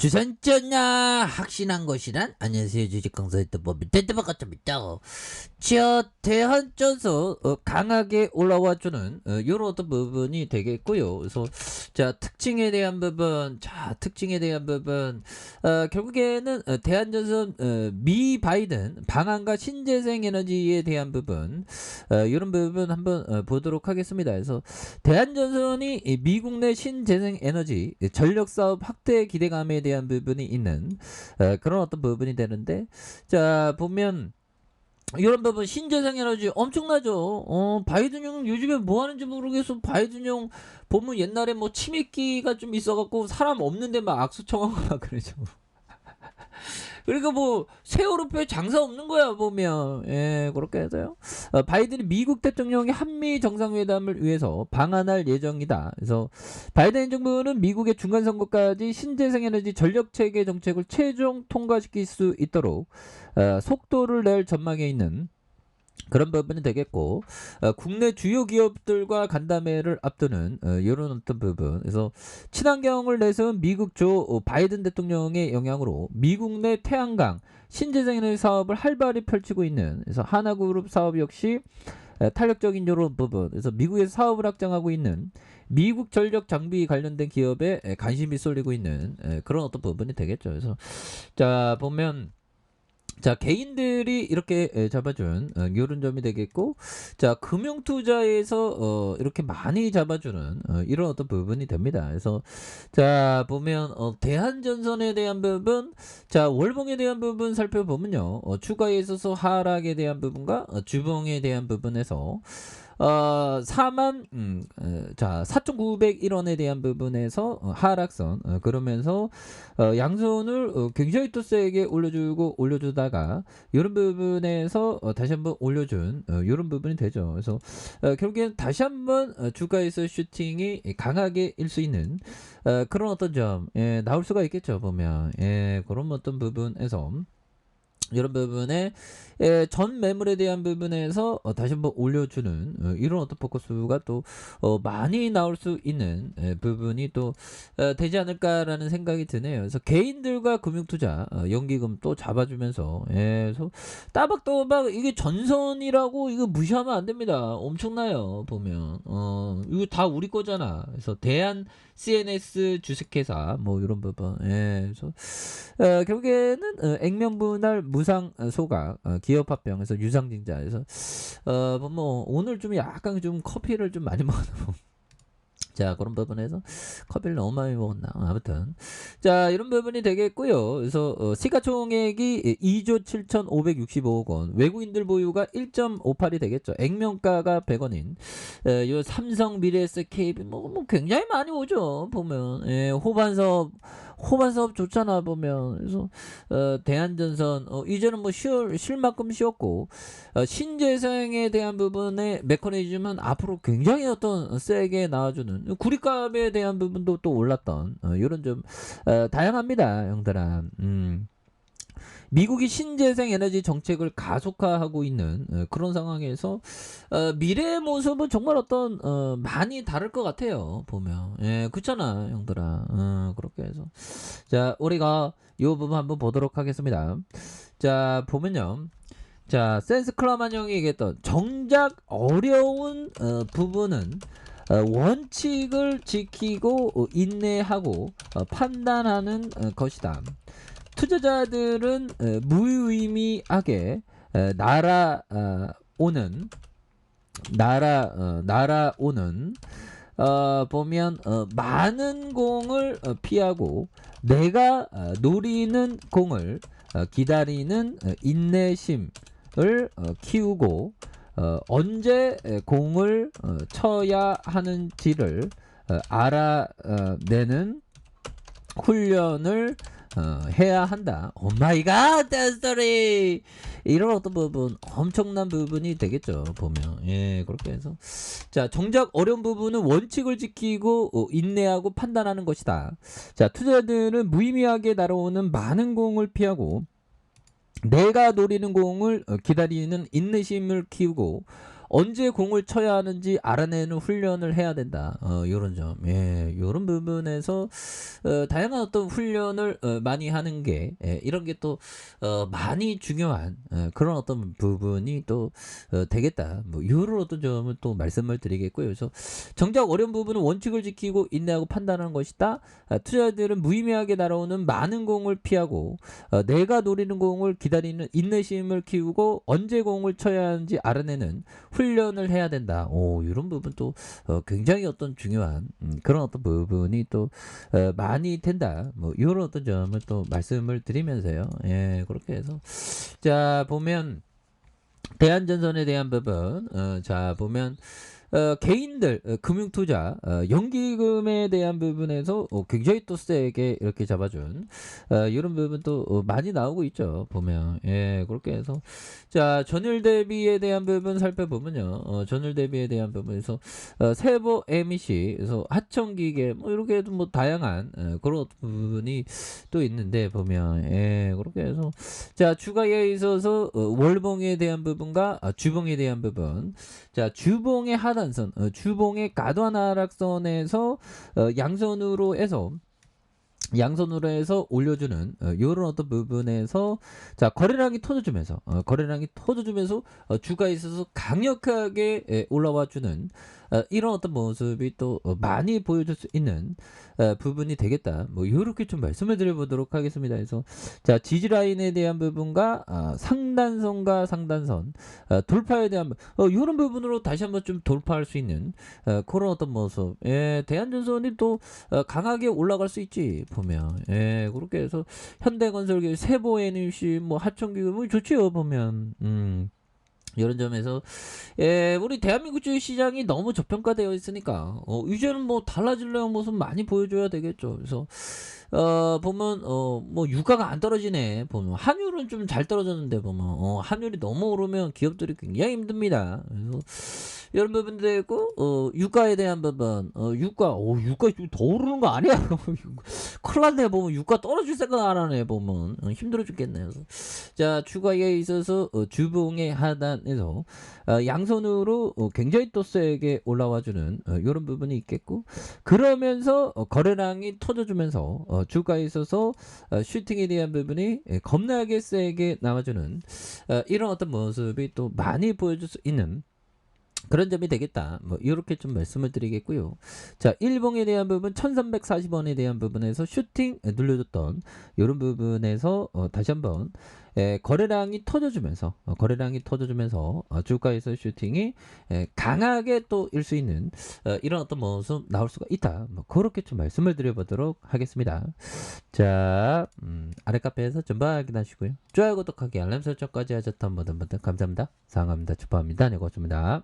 주산전야 확신한 것이란 안녕하세요 주식강사의 법이 대대박 같습니다. 자 대한전서 강하게 올라와주는 요런 어떤 부분이 되겠고요. 그래서 자 특징에 대한 부분 결국에는 대한전선 미 바이든 방한과 신재생에너지에 대한 부분 이런 부분 한번 보도록 하겠습니다. 그래서 대한전선이 미국 내 신재생에너지 전력사업 확대 기대감에 대한 부분이 있는 그런 어떤 부분이 되는데, 자 보면 이런 부분 신재생에너지 엄청나죠. 바이든형 요즘에 뭐 하는지 모르겠어. 바이든형 보면 옛날에 뭐 치매기가 좀 있어갖고 사람 없는데 막 악수청하고 막 그러죠. 그러니까 뭐 세월호표에 장사 없는 거야 보면. 예, 그렇게 해서요. 바이든이 미국 대통령이 한미 정상회담을 위해서 방한할 예정이다. 그래서 바이든 정부는 미국의 중간 선거까지 신재생에너지 전력체계 정책을 최종 통과시킬 수 있도록 속도를 낼 전망에 있는 그런 부분이 되겠고, 국내 주요 기업들과 간담회를 앞두는 이런 어떤 부분. 그래서 친환경을 내세운 미국 조 바이든 대통령의 영향으로 미국 내 태양광 신재생에너지 사업을 활발히 펼치고 있는, 그래서 하나그룹 사업 역시 탄력적인 이런 부분. 그래서 미국에서 사업을 확장하고 있는 미국 전력 장비 관련된 기업에 관심이 쏠리고 있는 그런 어떤 부분이 되겠죠. 그래서 자 보면. 자 개인들이 이렇게 잡아준 이런 점이 되겠고, 자 금융투자에서 이렇게 많이 잡아주는 이런 어떤 부분이 됩니다. 그래서 자 보면 대한전선에 대한 부분, 자 월봉에 대한 부분 살펴보면요, 추가에 있어서 하락에 대한 부분과 주봉에 대한 부분에서 4,901원에 대한 부분에서 하락선, 그러면서 양손을 굉장히 또 세게 올려주다가 이런 부분에서 다시 한번 올려준 이런 부분이 되죠. 그래서 결국엔 다시 한번 주가에서 슈팅이 강하게 일 수 있는 그런 어떤 점 나올 수가 있겠죠 보면. 그런 어떤 부분에서 이런 부분에 전 매물에 대한 부분에서 다시 한번 올려주는 이런 어떤 포커스가 또 많이 나올 수 있는 부분이 또 되지 않을까라는 생각이 드네요. 그래서 개인들과 금융투자 연기금 또 잡아주면서, 그래서 따박따박 이게 전선이라고 이거 무시하면 안 됩니다. 엄청나요 보면. 이거 다 우리 거잖아. 그래서 대한 CNS 주식회사 뭐 이런 부분. 그래서 결국에는 액면분할 무상 소각 기업합병에서 유상증자에서 뭐 오늘 좀 약간 좀 커피를 좀 많이 먹었나. 자 그런 부분에서 커피를 너무 많이 먹었나. 아무튼 자 이런 부분이 되겠고요. 그래서 시가총액이 2조 7,565억 원, 외국인들 보유가 1.58이 되겠죠. 액면가가 100원인 요 삼성 미래에셋 KB 뭐 굉장히 많이 오죠 보면. 호반사업 좋잖아 보면. 그래서 대한전선 이제는 뭐 쉴 만큼 쉬었고, 신재생에 대한 부분의 메커니즘은 앞으로 굉장히 어떤 세게 나와주는, 구리값에 대한 부분도 또 올랐던 이런 좀 다양합니다 형들아. 미국이 신재생 에너지 정책을 가속화하고 있는 그런 상황에서 미래의 모습은 정말 어떤 많이 다를 것 같아요 보면. 그렇잖아 형들아. 그렇게 해서 자 우리가 이 부분 한번 보도록 하겠습니다. 자 보면요, 자 센스클라만 형이 얘기했던 정작 어려운 부분은 원칙을 지키고 인내하고 판단하는 것이다. 투자자들은 무의미하게 날아오는 보면 많은 공을 피하고 내가 노리는 공을 기다리는 인내심을 키우고 언제 공을 쳐야 하는지를 알아내는 훈련을 해야 한다. 오마이갓 댄스토리 이런 어떤 부분 엄청난 부분이 되겠죠 보면. 그렇게 해서 자 정작 어려운 부분은 원칙을 지키고 인내하고 판단하는 것이다. 자 투자자들은 무의미하게 날아오는 많은 공을 피하고 내가 노리는 공을 기다리는 인내심을 키우고 언제 공을 쳐야 하는지 알아내는 훈련을 해야 된다. 요런 점. 예. 요런 부분에서 다양한 어떤 훈련을 많이 하는 게 이런 게 또 많이 중요한 그런 어떤 부분이 또 되겠다. 뭐 요런 어떤 점을 또 말씀을 드리겠고요. 그래서 정작 어려운 부분은 원칙을 지키고 인내하고 판단하는 것이다. 투자자들은 무의미하게 날아오는 많은 공을 피하고 내가 노리는 공을 기다리는 인내심을 키우고 언제 공을 쳐야 하는지 알아내는 훈련을 해야 된다. 이런 부분 또 굉장히 어떤 중요한 그런 어떤 부분이 또 많이 된다. 뭐 이런 어떤 점을 또 말씀을 드리면서요. 예, 그렇게 해서 자 보면 대한전선에 대한 부분, 자 보면 개인들 금융투자 연기금에 대한 부분에서 굉장히 또 세게 이렇게 잡아준 이런 부분도 많이 나오고 있죠. 보면 예 그렇게 해서 자 전일 대비에 대한 부분 살펴보면요. 전일 대비에 대한 부분에서 세보 MEC 그래서 하청기계 뭐 이렇게 해도 뭐 다양한 그런 부분이 또 있는데 보면 예 그렇게 해서 자 주가에 있어서 월봉에 대한 부분과 주봉에 대한 부분 자 주봉의 하단선 주봉의 가도한 하락선에서 양선으로 해서 올려주는 요런 어떤 부분에서 자 거래량이 터져주면서 주가에 있어서 강력하게 올라와주는 이런 어떤 모습이 또 많이 보여줄 수 있는 부분이 되겠다. 뭐 요렇게 좀 말씀을 드려보도록 하겠습니다. 그래서 자 지지라인에 대한 부분과 상단선과 상단선 돌파에 대한 요런 부분으로 다시 한번 좀 돌파할 수 있는 그런 어떤 모습 대한전선이 또 강하게 올라갈 수 있지 보면 예 그렇게 해서 현대건설 세보에너지 뭐 하청기금 뭐 좋지요 보면 이런 점에서 예 우리 대한민국 주식 시장이 너무 저평가되어 있으니까 이제는 뭐 달라지려는 모습 많이 보여줘야 되겠죠. 그래서 보면 뭐 유가가 안 떨어지네 보면 환율은 좀 잘 떨어졌는데 보면 환율이 너무 오르면 기업들이 굉장히 힘듭니다. 그래서 이런 부분도 있고 유가에 대한 부분 유가 지금 더 오르는 거 아니야? 큰일 났네 보면 유가 떨어질 생각 안 하네 보면 힘들어 죽겠네요. 자 주가에 있어서 주봉의 하단에서 양손으로 굉장히 또 세게 올라와주는 이런 부분이 있겠고 그러면서 거래량이 터져주면서 주가에 있어서 슈팅에 대한 부분이 겁나게 세게 나와주는 이런 어떤 모습이 또 많이 보여줄 수 있는 그런 점이 되겠다. 뭐 이렇게 좀 말씀을 드리겠고요. 자, 일봉에 대한 부분 1340원에 대한 부분에서 슈팅 눌려줬던 이런 부분에서 다시 한번 거래량이 터져주면서 주가에서 슈팅이 강하게 또 일 수 있는 이런 어떤 모습 나올 수가 있다. 뭐 그렇게 좀 말씀을 드려보도록 하겠습니다. 자, 아래 카페에서 전부 확인하시고요. 좋아요, 구독하기, 알람 설정까지 하셨던 모든 분들 감사합니다. 사랑합니다. 축하합니다. 네, 고맙습니다.